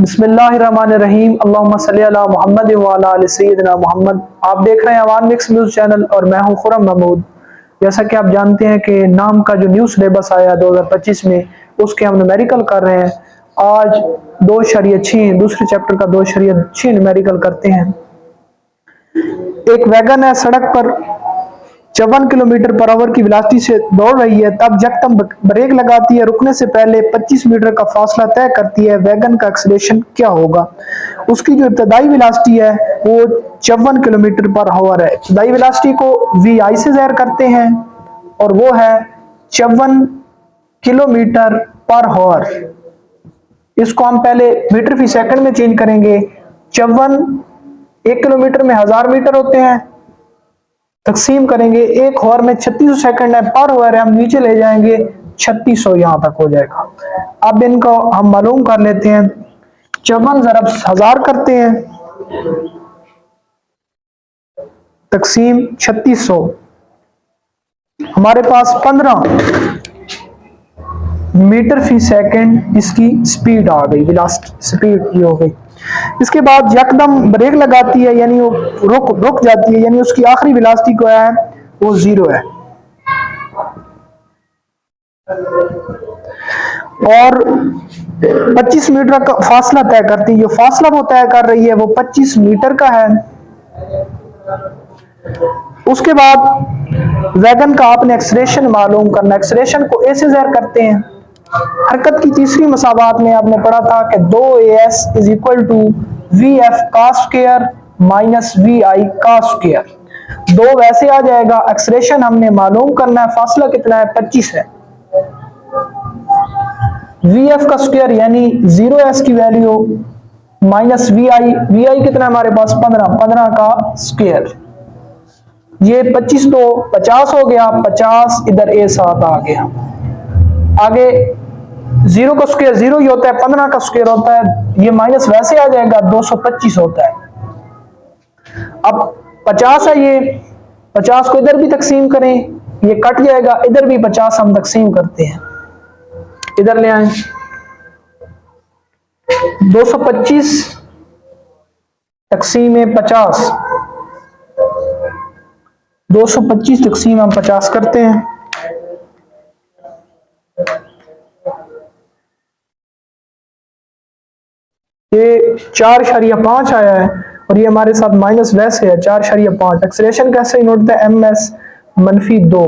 बिस्मिल्लाहिर्रहमानिर्रहीम। अल्लाहुम्मा सल्ली अला मुहम्मद व अला आलि सय्यिदिना मोहम्मद। आप देख रहे हैं अवान मिक्स न्यूज़ चैनल और मैं हूं खुर्रम महमूद। जैसा कि आप जानते हैं कि नाम का जो न्यू सिलेबस आया 2025 में, उसके हम न्यूमेरिकल कर रहे हैं। आज 2.6 दूसरे चैप्टर का 2.6 न्यूमेरिकल करते हैं। एक वैगन है, सड़क पर 54 किलोमीटर पर आवर की वेलोसिटी से दौड़ रही है। तब यकदम ब्रेक लगाती है। रुकने से पहले 25 मीटर का फासला तय करती है। वैगन का एक्सीलरेशन क्या होगा? उसकी जो इब्तदाई वेलोसिटी है वो 54 किलोमीटर पर आवर है। इब्तदाई वेलोसिटी को वी से ज़ाहिर करते हैं और वो है 54 किलोमीटर पर आवर। इसको हम पहले मीटर फी सेकंड में चेंज करेंगे। 54 1 किलोमीटर में 1000 मीटर होते हैं, तकसीम करेंगे। एक हॉर में 3600 सेकंड है, पर हॉर है, हम नीचे ले जाएंगे 3600 यहां तक हो जाएगा। अब इनको हम मालूम कर लेते हैं। 54 ज़रब 1000 करते हैं, तकसीम 3600, हमारे पास 15 मीटर फी सेकंड इसकी स्पीड आ गई, वेलोसिटी स्पीड ये हो गई। इसके बाद यकदम ब्रेक लगाती है, यानी वो रुक जाती है, यानी उसकी आखिरी वेलोसिटी क्या है? वो 0 है। और 25 मीटर का फासला तय करती है। जो फासला वो तय कर रही है वो 25 मीटर का है। उसके बाद वैगन का आपने एक्सीलरेशन मालूम करना। एक्सीलरेशन को ए से ज़ाहिर करते हैं। हरकत की तीसरी मसावात में आपने पढ़ा था कि 2as is equal to vf cos square minus vi cos square. 2 वैसे आ जाएगा। एक्सीलरेशन हमने मालूम करना है, फासला कितना है? 25 है। vf का स्क्वायर यानी 0s की वैल्यू माइनस vi कितना है हमारे पास? 15 का स्क्वायर। ये 25 तो 50 हो गया, 50 इधर ए साथ आ गया। आगे 0 का स्क्वायर 0 ही होता है, 15 का स्क्वायर होता है, ये माइनस वैसे आ जाएगा, 225 होता है। अब 50 है, ये 50 को इधर भी तकसीम करें, ये कट जाएगा, इधर भी 50 हम तकसीम करते हैं, इधर ले आए। 225 तकसीम 50, 225 तकसीम हम 50 करते हैं। ये 4.5 आया है और ये हमारे साथ माइनस वैसे है 4.5। एक्सीलरेशन कैसे नोट होता है? ms -2।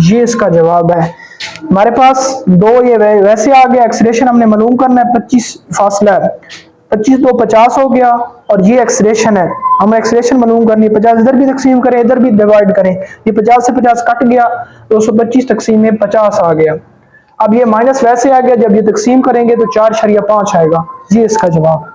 ये इसका जवाब है। हमारे पास 2 ये वैसे आ गया। एक्सीलरेशन हमने मालूम करना है, 25 फासला है, 25 तो 50 हो गया और ये एक्सीलरेशन है। हम एक्सीलरेशन मालूम करनी है। 50 इधर भी तकसीम करें, इधर भी डिवाइड करें, ये 50 से 50 कट गया, 225 तकसीम में 50 आ गया। अब ये माइनस वैसे आ गया, जब ये तकसीम करेंगे तो 4.5 आएगा। ये इसका जवाब।